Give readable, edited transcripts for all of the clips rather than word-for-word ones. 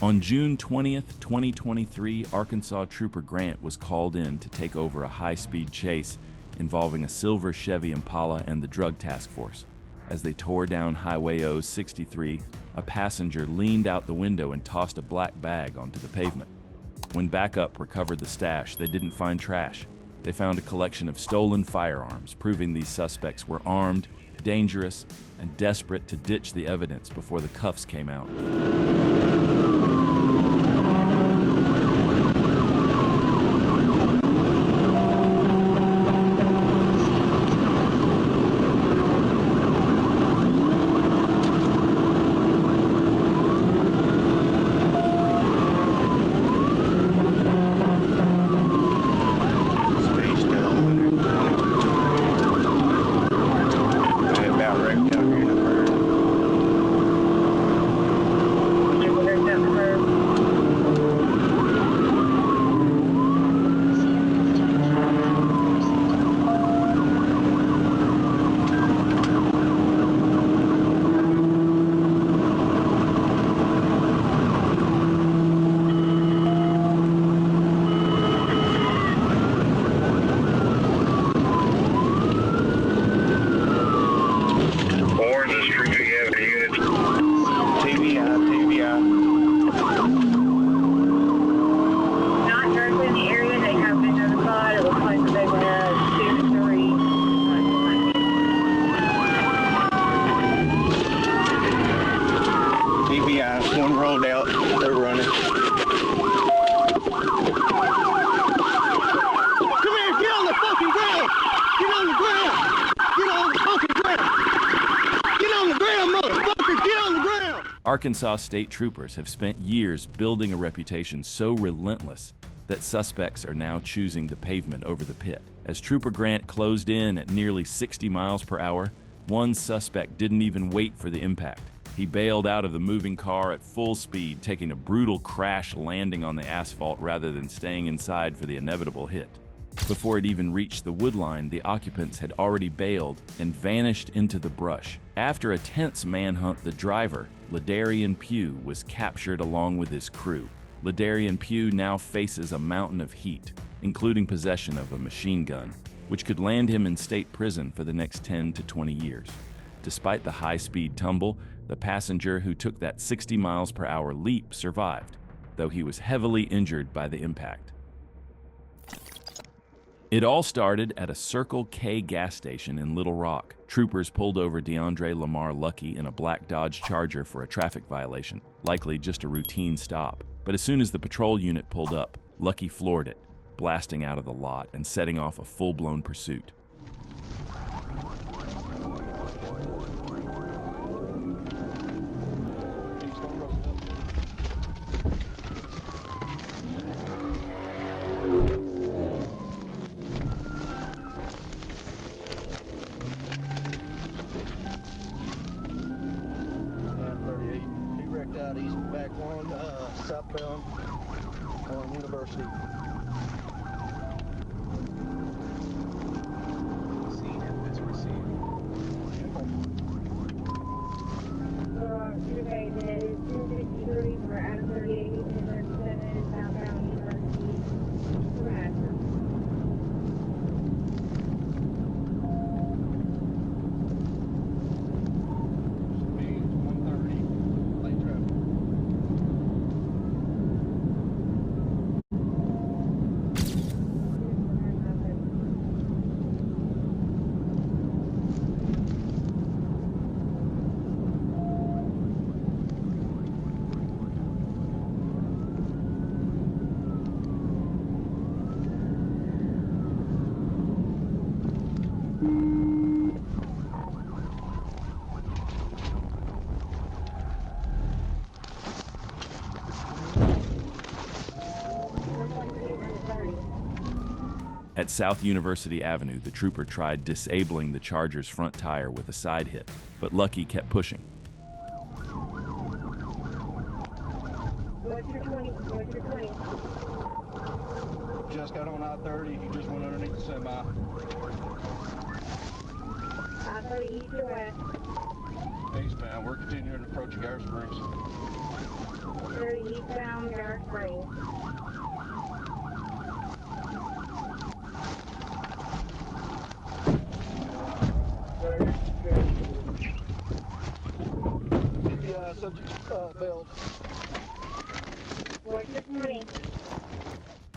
On June 20th, 2023, Arkansas Trooper Grant was called in to take over a high-speed chase involving a silver Chevy Impala and the Drug Task Force. As they tore down Highway 063, a passenger leaned out the window and tossed a black bag onto the pavement. When backup recovered the stash, they didn't find trash. They found a collection of stolen firearms, proving these suspects were armed, dangerous, and desperate to ditch the evidence before the cuffs came out. One rolled out, they're running. Come here, get on the fucking ground! Get on the ground! Get on the fucking ground! Get on the ground, motherfucker! Get on the ground! Arkansas state troopers have spent years building a reputation so relentless that suspects are now choosing the pavement over the pit. As Trooper Grant closed in at nearly 60 miles per hour, one suspect didn't even wait for the impact. He bailed out of the moving car at full speed, taking a brutal crash landing on the asphalt rather than staying inside for the inevitable hit. Before it even reached the wood line, the occupants had already bailed and vanished into the brush. After a tense manhunt, the driver, Ladarian Pugh, was captured along with his crew. Ladarian Pugh now faces a mountain of heat, including possession of a machine gun, which could land him in state prison for the next 10 to 20 years. Despite the high-speed tumble, the passenger who took that 60 miles per hour leap survived, though he was heavily injured by the impact. It all started at a Circle K gas station in Little Rock. Troopers pulled over DeAndre Lamar Lucky in a black Dodge Charger for a traffic violation, likely just a routine stop. But as soon as the patrol unit pulled up, Lucky floored it, blasting out of the lot and setting off a full-blown pursuit. Out east back one, southbound on University. Activated 263 for out of 38 and 37 southbound University. At South University Avenue, the trooper tried disabling the Charger's front tire with a side hit, but Lucky kept pushing. What's your 20? Just got on I-30, he just went underneath the semi. I-30 east or west? Eastbound, we're continuing to approach Garrett Springs. 30 eastbound, Garrett Springs. Subject bailed. What's this morning?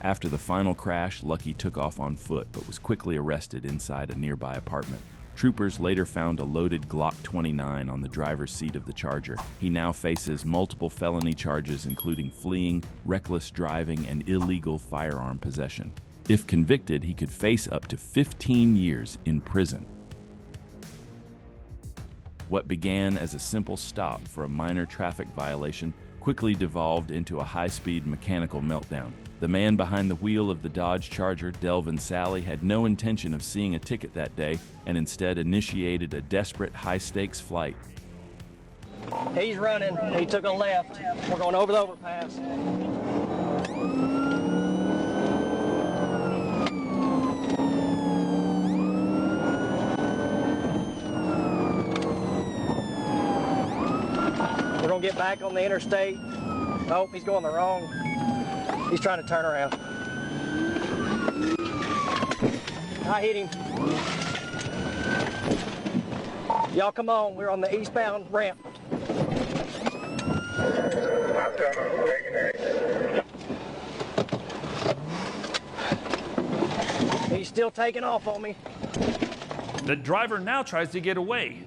After the final crash, Lucky took off on foot but was quickly arrested inside a nearby apartment. Troopers later found a loaded Glock 29 on the driver's seat of the Charger. He now faces multiple felony charges including fleeing, reckless driving, and illegal firearm possession. If convicted, he could face up to 15 years in prison. What began as a simple stop for a minor traffic violation quickly devolved into a high-speed mechanical meltdown. The man behind the wheel of the Dodge Charger, Delvin Sally, had no intention of seeing a ticket that day and instead initiated a desperate high-stakes flight. He's running. He took a left. We're going over the overpass. We're going to get back on the interstate. Nope, he's going the wrong. He's trying to turn around. I hit him. Y'all come on, we're on the eastbound ramp. He's still taking off on me. The driver now tries to get away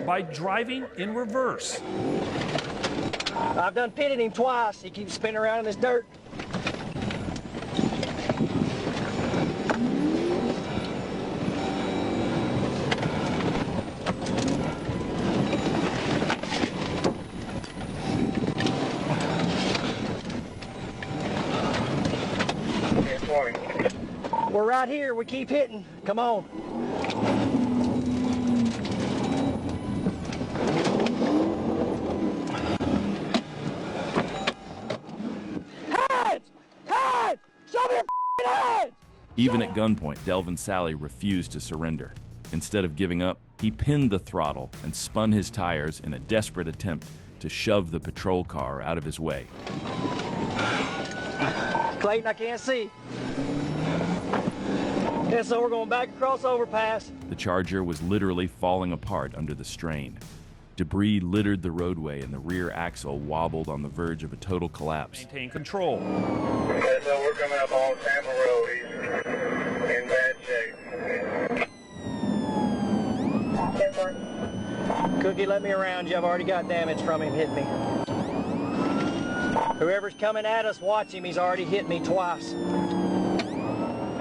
by driving in reverse. I've done pitted him twice. He keeps spinning around in this dirt. We're right here. We keep hitting. Come on. Even at gunpoint, Delvin Sally refused to surrender. Instead of giving up, he pinned the throttle and spun his tires in a desperate attempt to shove the patrol car out of his way. Clayton, I can't see. Yeah, so we're going back across the overpass. The Charger was literally falling apart under the strain. Debris littered the roadway and the rear axle wobbled on the verge of a total collapse. Maintain control. Okay, so we're coming up on Tampa Road. He's in bad shape. Cookie, let me around you. I've already got damage from him. Hit me. Whoever's coming at us, watch him. He's already hit me twice.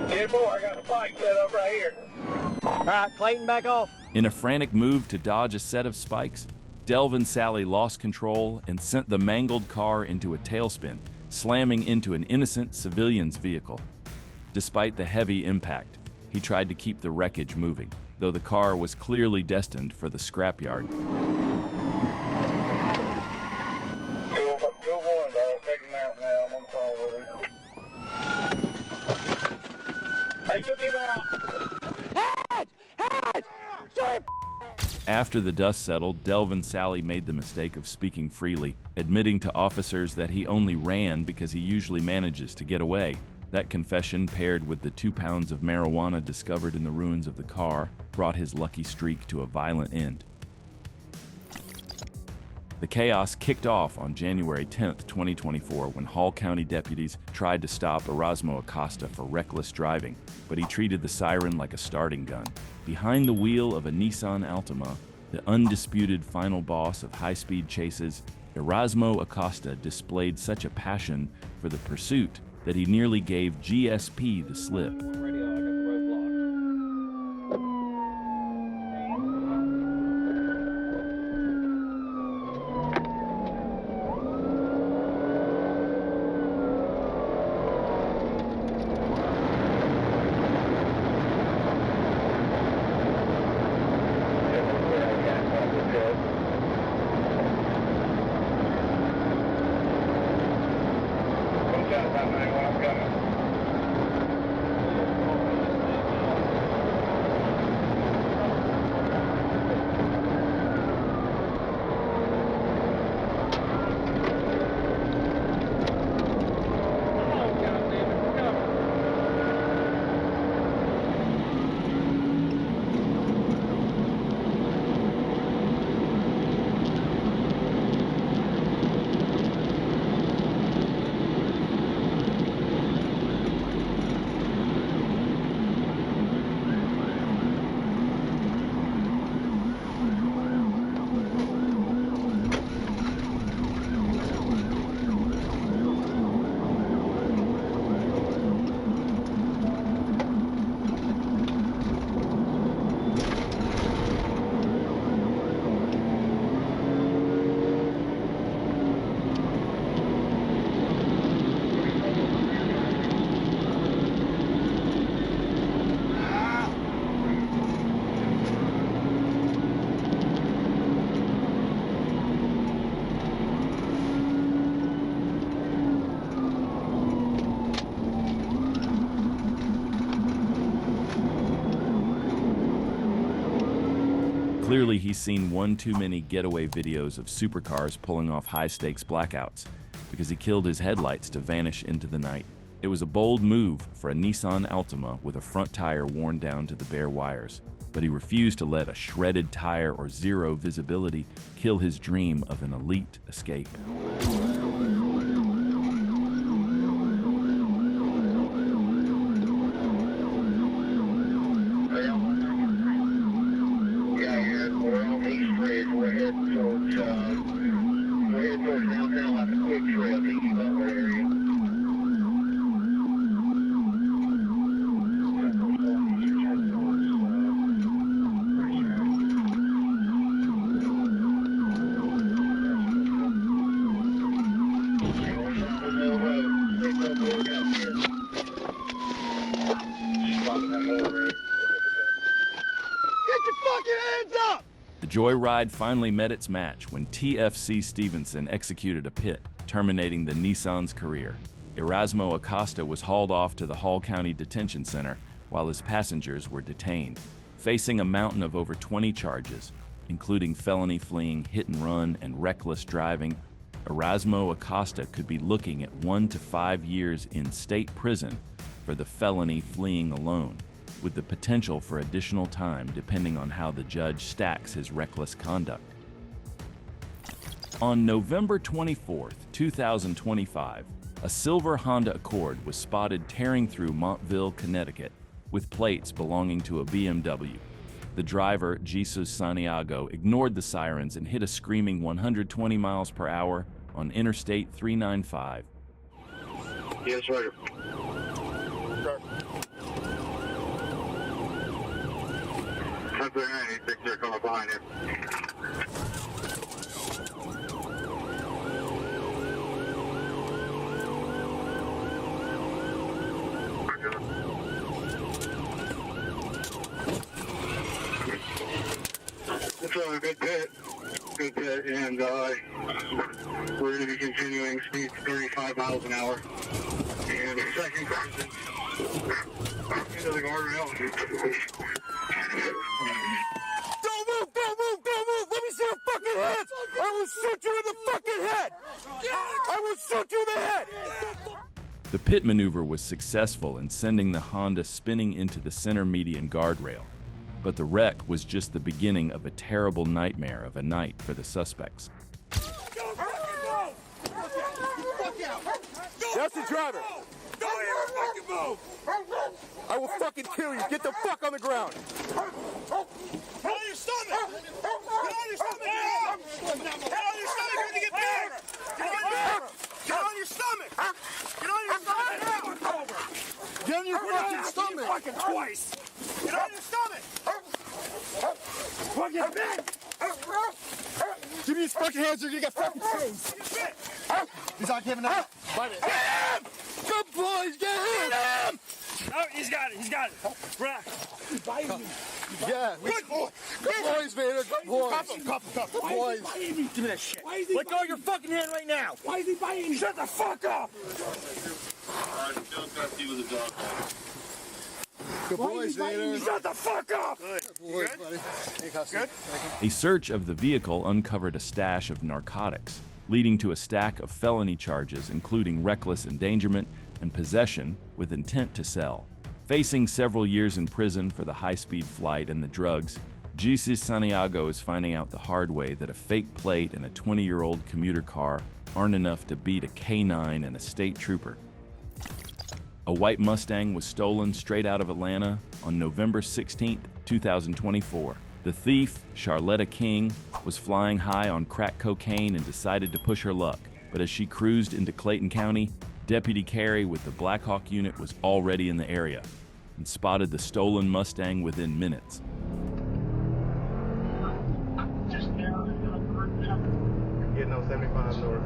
Hey, boy, I got a bike set up right here. All right, Clayton, back off. In a frantic move to dodge a set of spikes, Delvin Sally lost control and sent the mangled car into a tailspin, slamming into an innocent civilian's vehicle. Despite the heavy impact, he tried to keep the wreckage moving, though the car was clearly destined for the scrapyard. Good one, dog. Take him out now. I'm on the phone with him. Hey, took him out. After the dust settled, Delvin Sally made the mistake of speaking freely, admitting to officers that he only ran because he usually manages to get away. That confession, paired with the 2 pounds of marijuana discovered in the ruins of the car, brought his lucky streak to a violent end. The chaos kicked off on January 10, 2024, when Hall County deputies tried to stop Erasmo Acosta for reckless driving, but he treated the siren like a starting gun. Behind the wheel of a Nissan Altima, the undisputed final boss of high-speed chases, Erasmo Acosta displayed such a passion for the pursuit that he nearly gave GSP the slip. Clearly, he's seen one too many getaway videos of supercars pulling off high-stakes blackouts because he killed his headlights to vanish into the night. It was a bold move for a Nissan Altima with a front tire worn down to the bare wires, but he refused to let a shredded tire or zero visibility kill his dream of an elite escape. We're heading towards downtown like a quick trail, thinking about that area. Get your fucking hands up! The joyride finally met its match when TFC Stevenson executed a pit, terminating the Nissan's career. Erasmo Acosta was hauled off to the Hall County Detention Center while his passengers were detained, facing a mountain of over 20 charges, including felony fleeing, hit and run, and reckless driving. Erasmo Acosta could be looking at 1 to 5 years in state prison for the felony fleeing alone, with the potential for additional time depending on how the judge stacks his reckless conduct. On November 24, 2025, a silver Honda Accord was spotted tearing through Montville, Connecticut, with plates belonging to a BMW. The driver, Jesus Santiago, ignored the sirens and hit a screaming 120 miles per hour on Interstate 395. Yes, sir. That's all right. I think they're coming behind you. It's a good pit. Good pit, and we're going to be continuing speed 35 miles an hour. And the second person into the guardrail. Don't move! Don't move! Don't move! Let me see your fucking hands! I will shoot you in the fucking head! I will shoot you in the head! The pit maneuver was successful in sending the Honda spinning into the center median guardrail, but the wreck was just the beginning of a terrible nightmare of a night for the suspects. That's the driver! Don't ever fucking move! I will fucking kill you! Get the fuck on the ground! Get on your stomach! Get on your stomach! Get on your stomach when you get back! Get on your stomach! Get on your stomach! Get on your fucking stomach! Fucking twice! Get on your stomach! Fucking back! Give me these fucking hands or you're gonna get fucking tased! He's not giving up! Get him! Good boys, get him! Oh, he's got it. He's got it. Right. He's biting me. Yeah. Good boy. Good boys, Vader. Good boys. Cuff him. Good boys. Give me that shit. Let go of your fucking hand right now. Why is he biting me? Shut the fuck up. Good boys, Vader. Shut the fuck up. Good boys, buddy. Hey, good? A search of the vehicle uncovered a stash of narcotics, leading to a stack of felony charges including reckless endangerment and possession with intent to sell. Facing several years in prison for the high-speed flight and the drugs, Jesus Santiago is finding out the hard way that a fake plate and a 20-year-old commuter car aren't enough to beat a K-9 and a state trooper. A white Mustang was stolen straight out of Atlanta on November 16, 2024. The thief, Charlotta King, was flying high on crack cocaine and decided to push her luck. But as she cruised into Clayton County, Deputy Carey with the Black Hawk unit was already in the area and spotted the stolen Mustang within minutes. Getting on 75 north.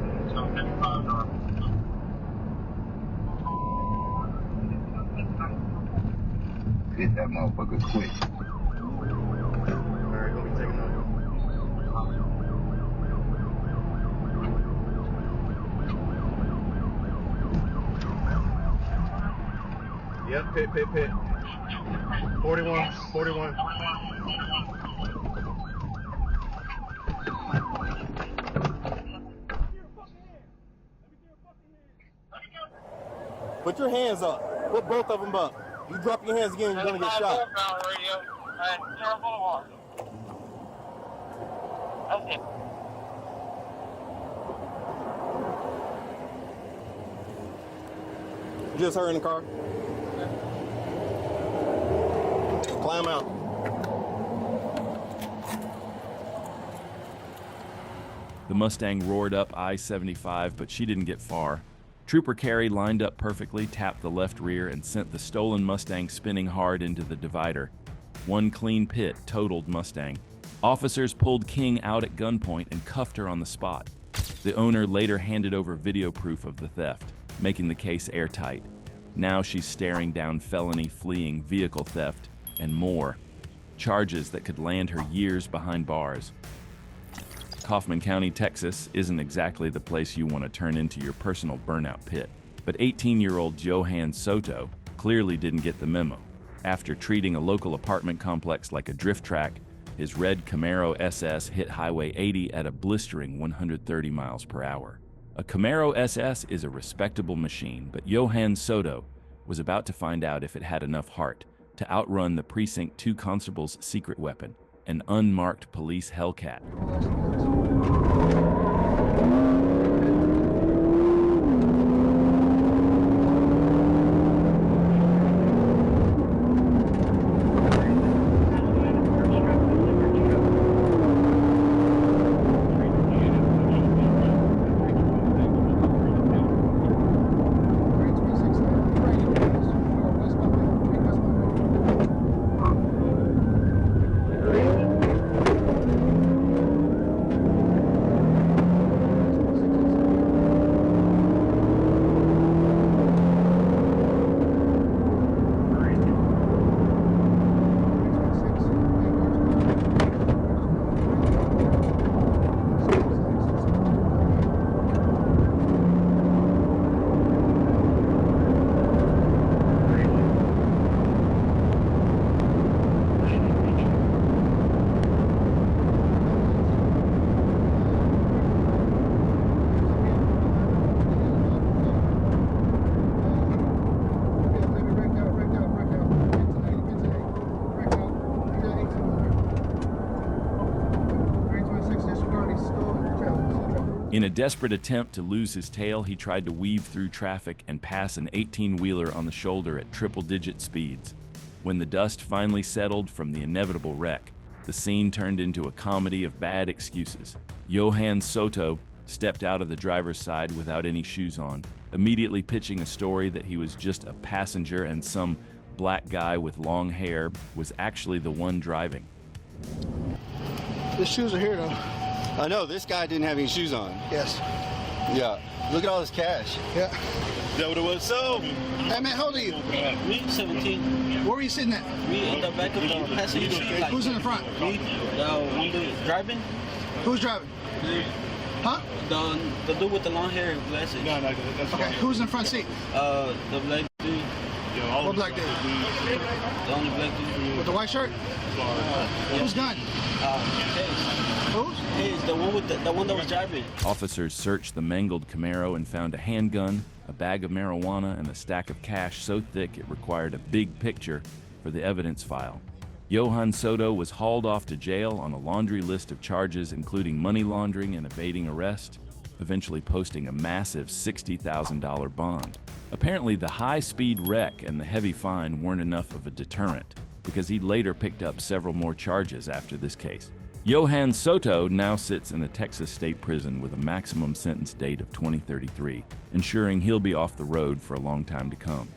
Hit that motherfucker quick. Alright, go be taking off. Yep, pit. 41. Put your hands up. Put both of them up. You drop your hands again, you're gonna get shot. Okay. Just her in the car. Climb out. The Mustang roared up I-75, but she didn't get far. Trooper Carey lined up perfectly, tapped the left rear, and sent the stolen Mustang spinning hard into the divider. One clean pit totaled Mustang. Officers pulled King out at gunpoint and cuffed her on the spot. The owner later handed over video proof of the theft, making the case airtight. Now she's staring down felony, fleeing, vehicle theft, and more. Charges that could land her years behind bars. Kaufman County, Texas isn't exactly the place you want to turn into your personal burnout pit. But 18-year-old Johan Soto clearly didn't get the memo. After treating a local apartment complex like a drift track, his red Camaro SS hit Highway 80 at a blistering 130 miles per hour. A Camaro SS is a respectable machine, but Johan Soto was about to find out if it had enough heart to outrun the Precinct 2 constable's secret weapon, an unmarked police Hellcat. In a desperate attempt to lose his tail, he tried to weave through traffic and pass an 18-wheeler on the shoulder at triple-digit speeds. When the dust finally settled from the inevitable wreck, the scene turned into a comedy of bad excuses. Johan Soto stepped out of the driver's side without any shoes on, immediately pitching a story that he was just a passenger and some black guy with long hair was actually the one driving. The shoes are here, though. I know, this guy didn't have any shoes on. Yes. Yeah. Look at all this cash. Yeah. Is that what it was? So, Hey, man, how old are you? Me, 17. Where were you sitting at? Me in the back of the passenger seat. Who's in the front? Me, the one dude driving. Who's driving? Huh? The dude with the long hair and glasses. no, that's Okay, who's in the front seat? The black dude. What black dude? The only black dude. With the white shirt? Whose gun? Whose? His, the one that was driving. Officers searched the mangled Camaro and found a handgun, a bag of marijuana, and a stack of cash so thick it required a big picture for the evidence file. Johan Soto was hauled off to jail on a laundry list of charges including money laundering and evading arrest, eventually posting a massive $60,000 bond. Apparently, the high-speed wreck and the heavy fine weren't enough of a deterrent, because he later picked up several more charges after this case. Johan Soto now sits in a Texas state prison with a maximum sentence date of 2033, ensuring he'll be off the road for a long time to come.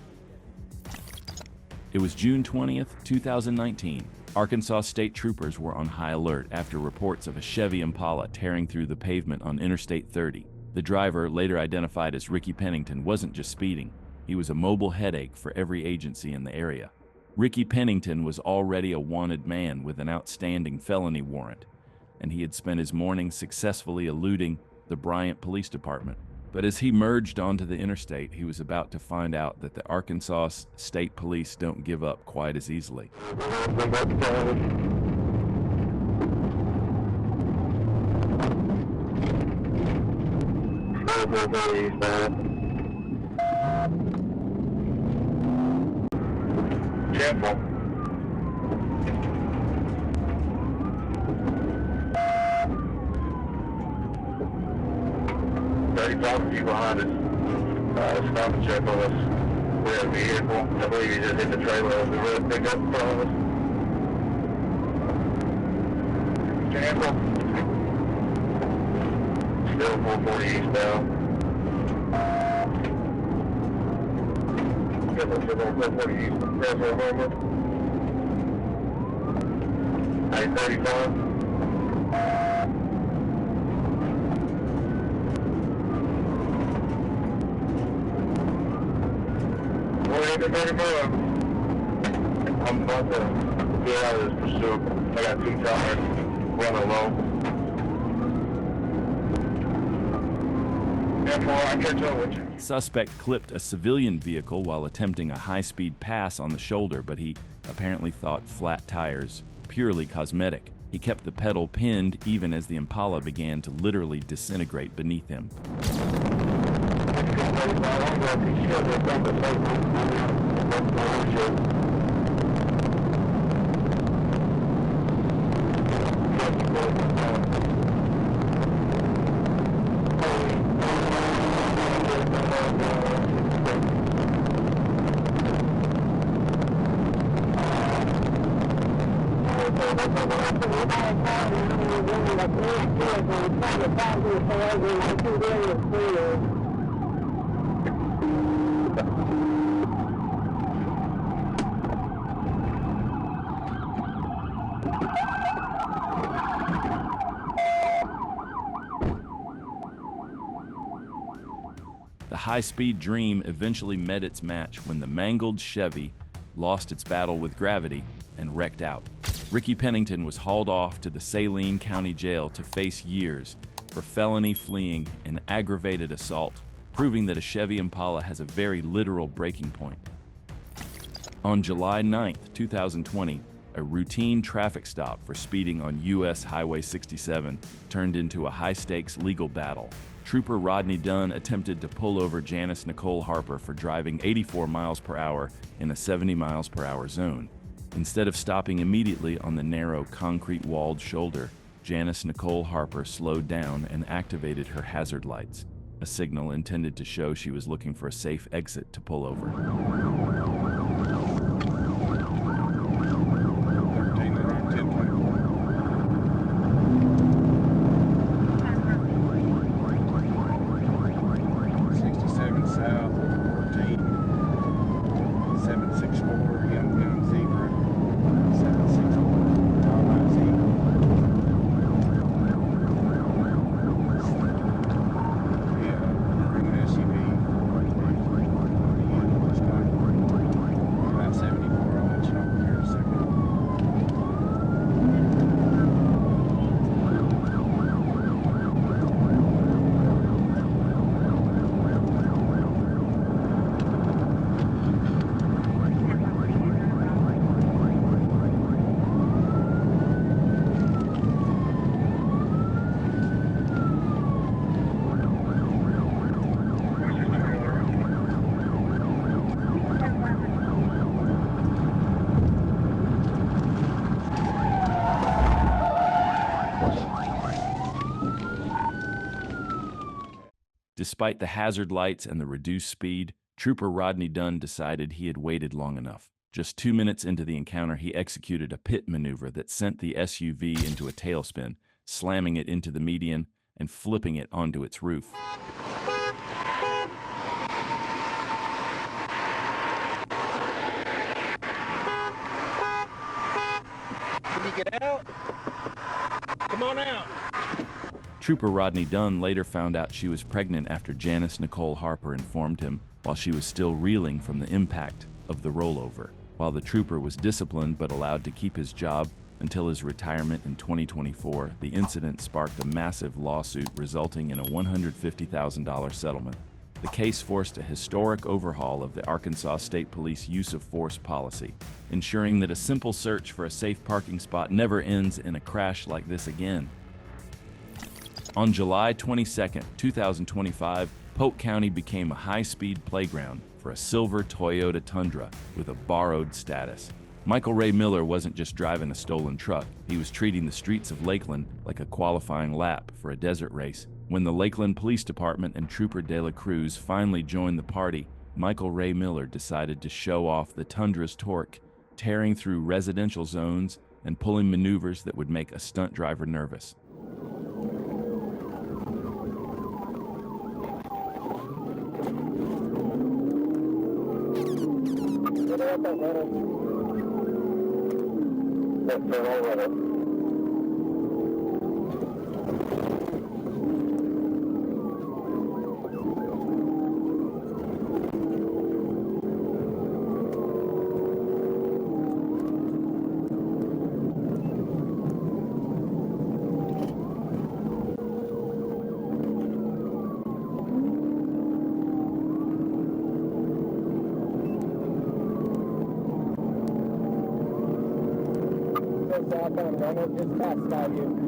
It was June 20th, 2019. Arkansas state troopers were on high alert after reports of a Chevy Impala tearing through the pavement on Interstate 30. The driver, later identified as Ricky Pennington, wasn't just speeding. He was a mobile headache for every agency in the area. Ricky Pennington was already a wanted man with an outstanding felony warrant, and he had spent his morning successfully eluding the Bryant Police Department. But as he merged onto the interstate, he was about to find out that the Arkansas State Police don't give up quite as easily. Careful. Few behind us. Stop and check on us. We have a vehicle. I believe he just hit the trailer of the road pickup in front of us. Careful. Still 440 eastbound. Still 440 eastbound. Crossroad Homer. 835. I'm about to get out of this pursuit. I got 2 tires, running low. Therefore, I catch up with you. Suspect clipped a civilian vehicle while attempting a high-speed pass on the shoulder, but he apparently thought flat tires purely cosmetic. He kept the pedal pinned even as the Impala began to literally disintegrate beneath him. The high-speed dream eventually met its match when the mangled Chevy lost its battle with gravity and wrecked out. Ricky Pennington was hauled off to the Saline County Jail to face years for felony fleeing and aggravated assault, proving that a Chevy Impala has a very literal breaking point. On July 9, 2020, a routine traffic stop for speeding on U.S. Highway 67 turned into a high-stakes legal battle. Trooper Rodney Dunn attempted to pull over Janice Nicole Harper for driving 84 miles per hour in a 70 miles per hour zone. Instead of stopping immediately on the narrow concrete-walled shoulder, Janice Nicole Harper slowed down and activated her hazard lights, a signal intended to show she was looking for a safe exit to pull over. Despite the hazard lights and the reduced speed, Trooper Rodney Dunn decided he had waited long enough. Just 2 minutes into the encounter, he executed a pit maneuver that sent the SUV into a tailspin, slamming it into the median and flipping it onto its roof. Can you get out? Come on out. Trooper Rodney Dunn later found out she was pregnant after Janice Nicole Harper informed him while she was still reeling from the impact of the rollover. While the trooper was disciplined but allowed to keep his job until his retirement in 2024, the incident sparked a massive lawsuit resulting in a $150,000 settlement. The case forced a historic overhaul of the Arkansas State Police use of force policy, ensuring that a simple search for a safe parking spot never ends in a crash like this again. On July 22, 2025, Polk County became a high-speed playground for a silver Toyota Tundra with a borrowed status. Michael Ray Miller wasn't just driving a stolen truck, he was treating the streets of Lakeland like a qualifying lap for a desert race. When the Lakeland Police Department and Trooper De La Cruz finally joined the party, Michael Ray Miller decided to show off the Tundra's torque, tearing through residential zones and pulling maneuvers that would make a stunt driver nervous. Just passed by you.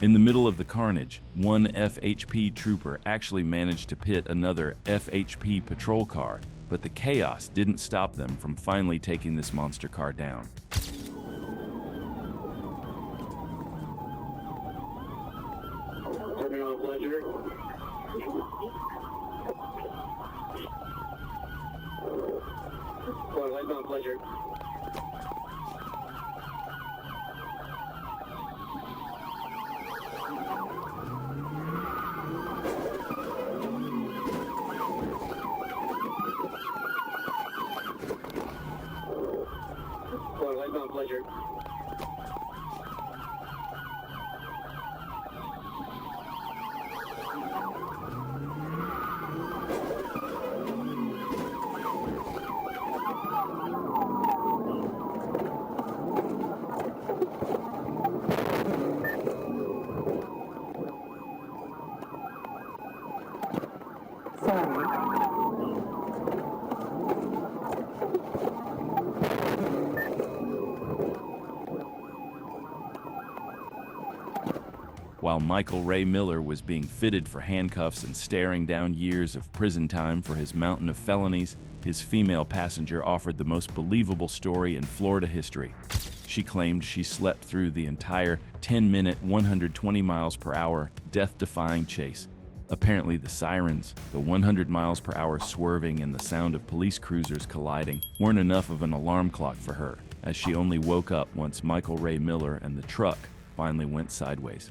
In the middle of the carnage, one FHP trooper actually managed to pit another FHP patrol car, but the chaos didn't stop them from finally taking this monster car down. Pleasure. Pleasure. While Michael Ray Miller was being fitted for handcuffs and staring down years of prison time for his mountain of felonies, his female passenger offered the most believable story in Florida history. She claimed she slept through the entire 10-minute, 120 miles per hour, death-defying chase. Apparently the sirens, the 100 miles per hour swerving, and the sound of police cruisers colliding weren't enough of an alarm clock for her, as she only woke up once Michael Ray Miller and the truck finally went sideways.